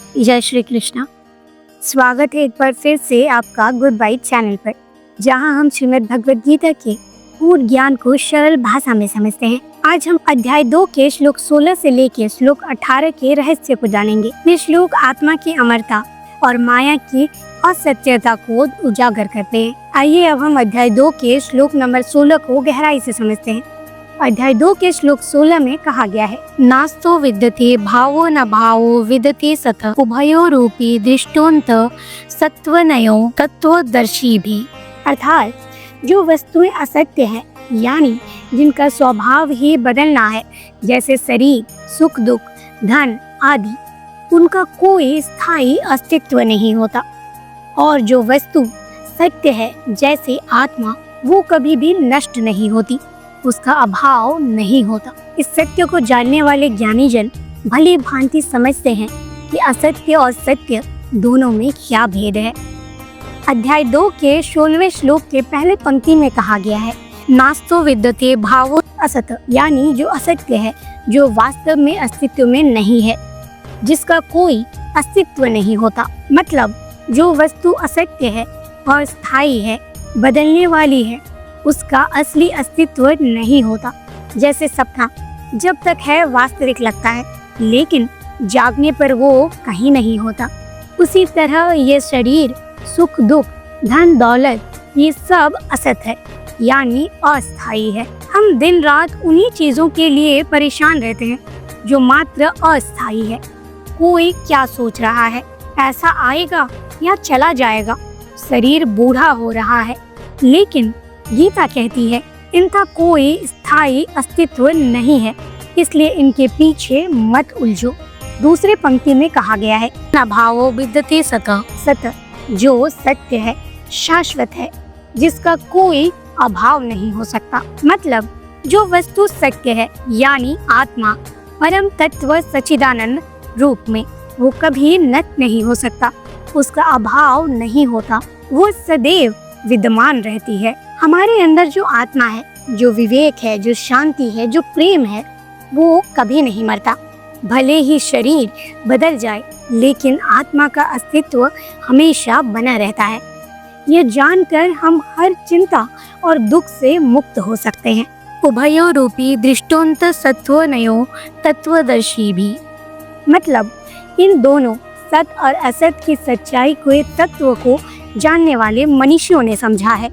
जय श्री कृष्णा। स्वागत है एक बार फिर से आपका गुड बाइट चैनल पर, जहां हम श्रीमद् भगवद गीता के पूर्ण ज्ञान को सरल भाषा में समझते हैं। आज हम अध्याय 2 के श्लोक 16 से लेकर श्लोक 18 के रहस्य को जानेंगे। ये श्लोक आत्मा की अमरता और माया की असत्यता को उजागर करते हैं। आइए अब हम अध्याय 2 के श्लोक नंबर 16 को गहराई से समझते हैं। अध्याय 2 के श्लोक 16 में कहा गया है, नास्तो विद्यते भावो न भावो विद्यते सत उभयो रूपी दृष्टोंत सत्वनयो तत्वदर्शी भी। अर्थात जो वस्तुएं असत्य है, यानी जिनका स्वभाव ही बदलना है, जैसे शरीर, सुख दुख, धन आदि, उनका कोई स्थायी अस्तित्व नहीं होता। और जो वस्तु सत्य है, जैसे आत्मा, वो कभी भी नष्ट नहीं होती, उसका अभाव नहीं होता। इस सत्य को जानने वाले ज्ञानी जन भली भांति समझते हैं कि असत्य और सत्य दोनों में क्या भेद है। अध्याय 2 के 16वें श्लोक के पहले पंक्ति में कहा गया है, नास्तो विद्यते भावो असत, यानी जो असत्य है, जो वास्तव में अस्तित्व में नहीं है, जिसका कोई अस्तित्व नहीं होता। मतलब जो वस्तु असत्य है और स्थायी है, बदलने वाली है, उसका असली अस्तित्व नहीं होता। जैसे सपना जब तक है वास्तविक लगता है, लेकिन जागने पर वो कहीं नहीं होता। उसी तरह ये शरीर, सुख दुख, धन दौलत, ये सब असत है, यानी अस्थायी है। हम दिन रात उन्हीं चीजों के लिए परेशान रहते हैं जो मात्र अस्थायी है। कोई क्या सोच रहा है, ऐसा आएगा या चला जाएगा, शरीर बूढ़ा हो रहा है, लेकिन गीता कहती है इनका कोई स्थायी अस्तित्व नहीं है, इसलिए इनके पीछे मत उलझो। दूसरे पंक्ति में कहा गया है, न भावो विद्यते सत, सत जो सत्य है, शाश्वत है, जिसका कोई अभाव नहीं हो सकता। मतलब जो वस्तु सत्य है, यानी आत्मा, परम तत्व सच्चिदानंद रूप में, वो कभी नष्ट नहीं हो सकता, उसका अभाव नहीं होता, वो सदैव विद्यमान रहती है। हमारे अंदर जो आत्मा है, जो विवेक है, जो शांति है, जो प्रेम है, वो कभी नहीं मरता। भले ही शरीर बदल जाए, लेकिन आत्मा का अस्तित्व हमेशा बना रहता है। यह जानकर हम हर चिंता और दुख से मुक्त हो सकते हैं। उभयो रूपी दृष्टोंत सत्वनयो तत्वदर्शी भी। मतलब इन दोनों सत और असत की सच्चाई के तत्व को जानने वाले मनीषियों ने समझा है।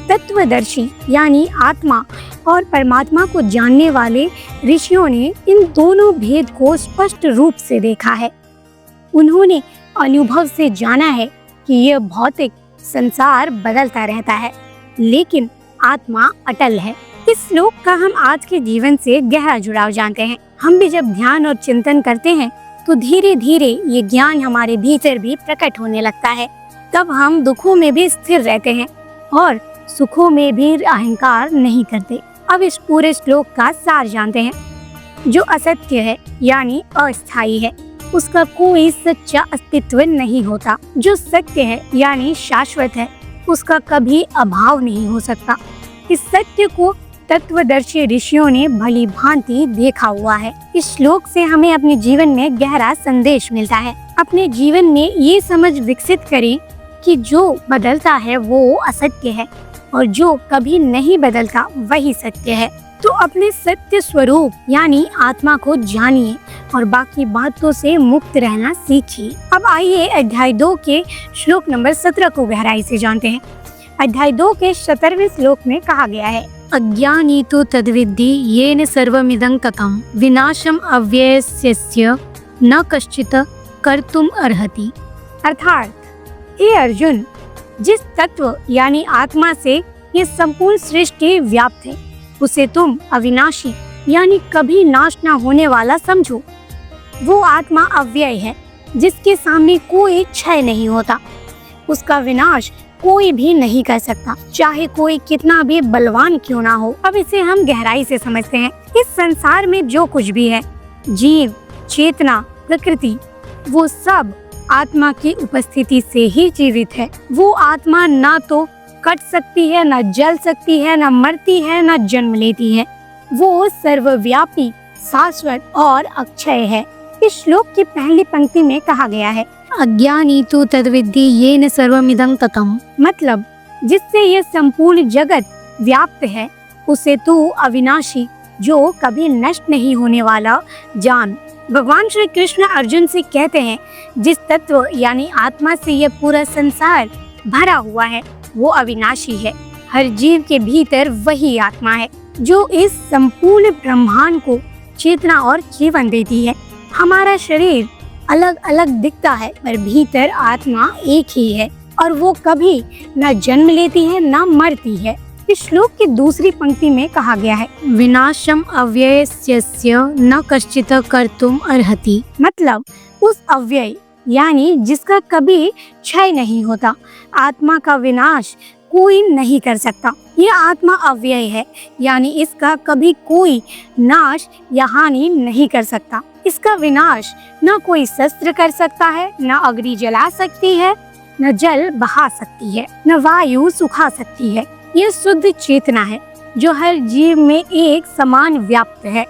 तत्वदर्शी यानी आत्मा और परमात्मा को जानने वाले ऋषियों ने इन दोनों भेद को स्पष्ट रूप से देखा है। उन्होंने अनुभव से जाना है कि यह भौतिक संसार बदलता रहता है, लेकिन आत्मा अटल है। इस श्लोक का हम आज के जीवन से गहरा जुड़ाव जानते हैं। हम भी जब ध्यान और चिंतन करते हैं, तो धीरे धीरे ये ज्ञान हमारे भीतर भी प्रकट होने लगता है। तब हम दुखों में भी स्थिर रहते हैं और सुखों में भी अहंकार नहीं करते। अब इस पूरे श्लोक का सार जानते हैं। जो असत्य है, यानी अस्थायी है, उसका कोई सच्चा अस्तित्व नहीं होता। जो सत्य है, यानी शाश्वत है, उसका कभी अभाव नहीं हो सकता। इस सत्य को तत्वदर्शी ऋषियों ने भली भांति देखा हुआ है। इस श्लोक से हमें अपने जीवन में गहरा संदेश मिलता है। अपने जीवन में ये समझ विकसित करें कि जो बदलता है वो असत्य है और जो कभी नहीं बदलता वही सत्य है। तो अपने सत्य स्वरूप यानी आत्मा को जानिए और बाकी बातों से मुक्त रहना सीखिए। अब आइए अध्याय 2 के श्लोक नंबर 17 को गहराई से जानते हैं। अध्याय 2 के 17वें श्लोक में कहा गया है, अज्ञानी तो तद्विद्धि येन सर्वमिदं ततं विनाशम अव्ययस्य न कश्चित् कर्तुम अर्हति। अर्थात हे अर्जुन, जिस तत्व यानी आत्मा से ये संपूर्ण सृष्टि व्याप्त है, उसे तुम अविनाशी यानी कभी नाश न होने वाला समझो। वो आत्मा अव्यय है, जिसके सामने कोई क्षय नहीं होता। उसका विनाश कोई भी नहीं कर सकता, चाहे कोई कितना भी बलवान क्यों ना हो। अब इसे हम गहराई से समझते हैं। इस संसार में जो कुछ भी है, जीव, चेतना, प्रकृति, वो सब आत्मा की उपस्थिति से ही जीवित है। वो आत्मा ना तो कट सकती है, ना जल सकती है, ना मरती है, ना जन्म लेती है। वो सर्वव्यापी, शाश्वत और अक्षय है। इस श्लोक की पहली पंक्ति में कहा गया है, अज्ञानी तु तद्विद्धि येन सर्वमिदं ततम्। मतलब जिससे यह संपूर्ण जगत व्याप्त है उसे तू अविनाशी, जो कभी नष्ट नहीं होने वाला, जान। भगवान श्री कृष्ण अर्जुन से कहते हैं, जिस तत्व यानी आत्मा से यह पूरा संसार भरा हुआ है वो अविनाशी है। हर जीव के भीतर वही आत्मा है जो इस संपूर्ण ब्रह्मांड को चेतना और जीवन देती है। हमारा शरीर अलग अलग दिखता है पर भीतर आत्मा एक ही है और वो कभी न जन्म लेती है न मरती है। इस श्लोक की दूसरी पंक्ति में कहा गया है, विनाशम अव्ययस्य न कश्चित् कर्तुम अर्हति। मतलब उस अव्यय यानी जिसका कभी क्षय नहीं होता, आत्मा का विनाश कोई नहीं कर सकता। यह आत्मा अव्यय है यानी इसका कभी कोई नाश या हानि नहीं कर सकता। इसका विनाश न कोई शस्त्र कर सकता है, न अग्नि जला सकती है, न जल बहा सकती है, न वायु सुखा सकती है। यह शुद्ध चेतना है जो हर जीव में एक समान व्याप्त है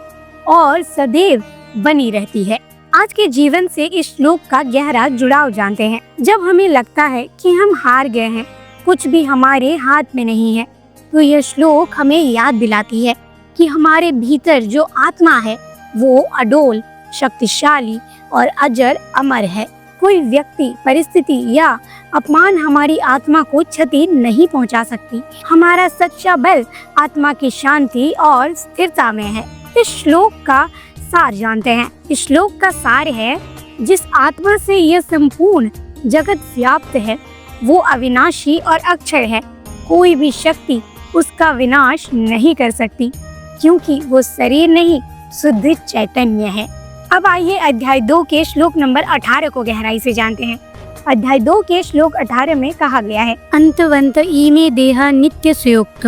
और सदैव बनी रहती है। आज के जीवन से इस श्लोक का गहरा जुड़ाव जानते हैं। जब हमें लगता है कि हम हार गए हैं, कुछ भी हमारे हाथ में नहीं है, तो यह श्लोक हमें याद दिलाती है कि हमारे भीतर जो आत्मा है वो अडोल, शक्तिशाली और अजर अमर है। कोई व्यक्ति, परिस्थिति या अपमान हमारी आत्मा को क्षति नहीं पहुंचा सकती। हमारा सच्चा बल आत्मा की शांति और स्थिरता में है। इस श्लोक का सार जानते हैं। इस श्लोक का सार है, जिस आत्मा से यह संपूर्ण जगत व्याप्त है वो अविनाशी और अक्षय है। कोई भी शक्ति उसका विनाश नहीं कर सकती क्योंकि वो शरीर नहीं, शुद्ध चैतन्य है। अब आइए अध्याय 2 के श्लोक नंबर 18 को गहराई से जानते हैं। अध्याय 2 के श्लोक 18 में कहा गया है, अंतवंत इमे देहा नित्य संयुक्त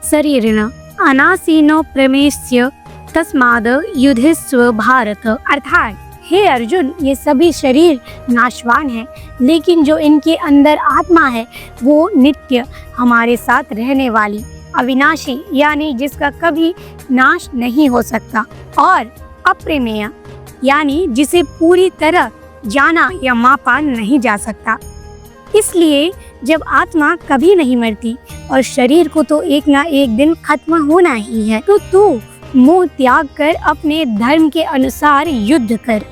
शरीरिण अनासीनो प्रमेस्य तस्माद युधिस्व भारत। अर्थात हे अर्जुन, ये सभी शरीर नाशवान हैं, लेकिन जो इनके अंदर आत्मा है वो नित्य, हमारे साथ रहने वाली, अविनाशी यानी जिसका कभी नाश नहीं हो सकता, और अप्रमेय यानी जिसे पूरी तरह जाना या मापा नहीं जा सकता। इसलिए जब आत्मा कभी नहीं मरती और शरीर को तो एक ना एक दिन खत्म होना ही है, तो तू मोह त्याग कर अपने धर्म के अनुसार युद्ध कर।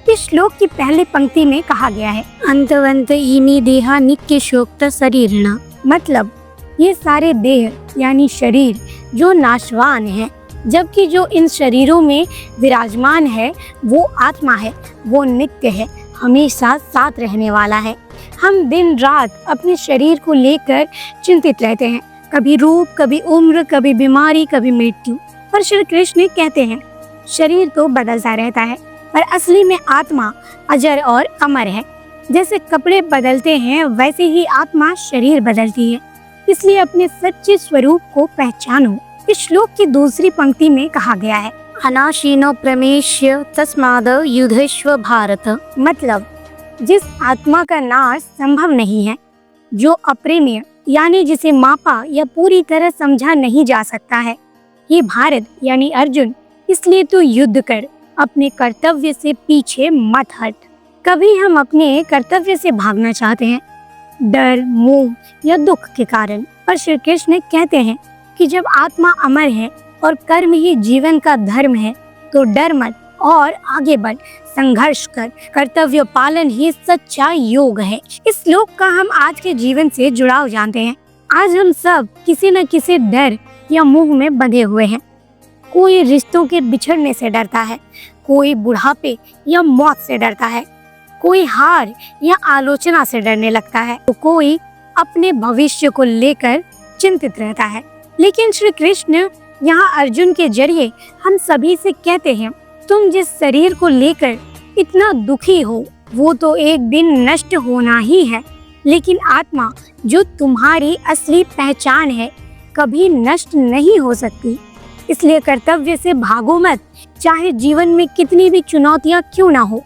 इस श्लोक की पहली पंक्ति में कहा गया है, अंतवंत इमी देहा नित्य शोक्त शरीरिण। मतलब ये सारे देह यानी शरीर जो नाशवान है, जबकि जो इन शरीरों में विराजमान है वो आत्मा है, वो नित्य है, हमेशा साथ रहने वाला है। हम दिन रात अपने शरीर को लेकर चिंतित रहते हैं, कभी रूप, कभी उम्र, कभी बीमारी, कभी मृत्यु। पर श्री कृष्ण कहते हैं शरीर तो बदलता रहता है पर असली में आत्मा अजर और अमर है। जैसे कपड़े बदलते हैं वैसे ही आत्मा शरीर बदलती है, इसलिए अपने सच्चे स्वरूप को पहचानो। इस श्लोक की दूसरी पंक्ति में कहा गया है, अनाशीनो प्रमेश्य तस्माद युधिस्व भारत। मतलब जिस आत्मा का नाश संभव नहीं है, जो अप्रेम्य यानी जिसे मापा या पूरी तरह समझा नहीं जा सकता है, ये भारत यानी अर्जुन, इसलिए तू युद्ध कर, अपने कर्तव्य से पीछे मत हट। कभी हम अपने कर्तव्य से भागना चाहते हैं, डर, मोह या दुख के कारण, पर श्री कृष्ण कहते हैं कि जब आत्मा अमर है और कर्म ही जीवन का धर्म है तो डर मत और आगे बढ़, संघर्ष कर, कर्तव्य पालन ही सच्चा योग है। इस श्लोक का हम आज के जीवन से जुड़ाव जानते हैं। आज हम सब किसी न किसी डर या मोह में बंधे हुए हैं। कोई रिश्तों के बिछड़ने से डरता है, कोई बुढ़ापे या मौत से डरता है, कोई हार या आलोचना से डरने लगता है, तो कोई अपने भविष्य को लेकर चिंतित रहता है। लेकिन श्री कृष्ण यहाँ अर्जुन के जरिए हम सभी से कहते हैं, तुम जिस शरीर को लेकर इतना दुखी हो वो तो एक दिन नष्ट होना ही है, लेकिन आत्मा जो तुम्हारी असली पहचान है कभी नष्ट नहीं हो सकती। इसलिए कर्तव्य से भागो मत, चाहे जीवन में कितनी भी चुनौतियां क्यों ना हो।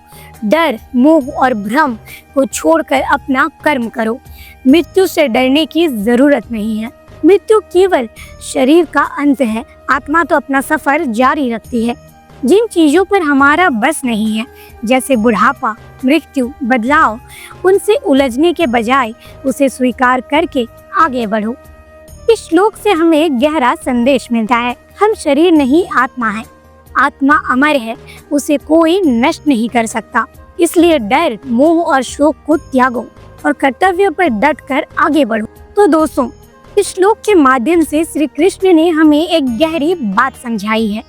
डर, मोह और भ्रम को छोड़कर अपना कर्म करो। मृत्यु से डरने की जरूरत नहीं है। मृत्यु केवल शरीर का अंत है, आत्मा तो अपना सफर जारी रखती है। जिन चीजों पर हमारा बस नहीं है, जैसे बुढ़ापा, मृत्यु, बदलाव, उनसे उलझने के बजाय उसे स्वीकार करके आगे बढ़ो। इस श्लोक से हमें एक गहरा संदेश मिलता है। हम शरीर नहीं, आत्मा है। आत्मा अमर है, उसे कोई नष्ट नहीं कर सकता। इसलिए डर, मोह और शोक को त्यागो और कर्तव्य पर डट कर आगे बढ़ो। तो दोस्तों, इस श्लोक के माध्यम से श्री कृष्ण ने हमें एक गहरी बात समझाई है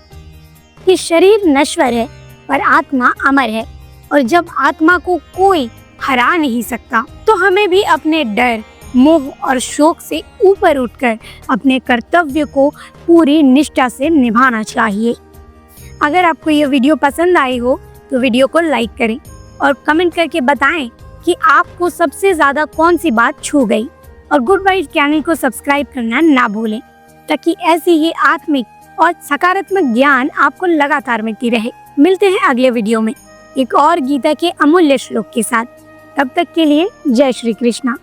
कि शरीर नश्वर है पर आत्मा अमर है, और जब आत्मा को कोई हरा नहीं सकता तो हमें भी अपने डर, मोह और शोक से ऊपर उठकर अपने कर्तव्य को पूरी निष्ठा से निभाना चाहिए। अगर आपको ये वीडियो पसंद आई हो तो वीडियो को लाइक करें और कमेंट करके बताएं कि आपको सबसे ज़्यादा कौन सी बात छू गई, और गुड वाइब्स चैनल को सब्सक्राइब करना ना भूलें, ताकि ऐसी ही आत्मिक और सकारात्मक ज्ञान आपको लगातार मिलती रहे। मिलते हैं अगले वीडियो में एक और गीता के अमूल्य श्लोक के साथ। तब तक के लिए जय श्री कृष्णा।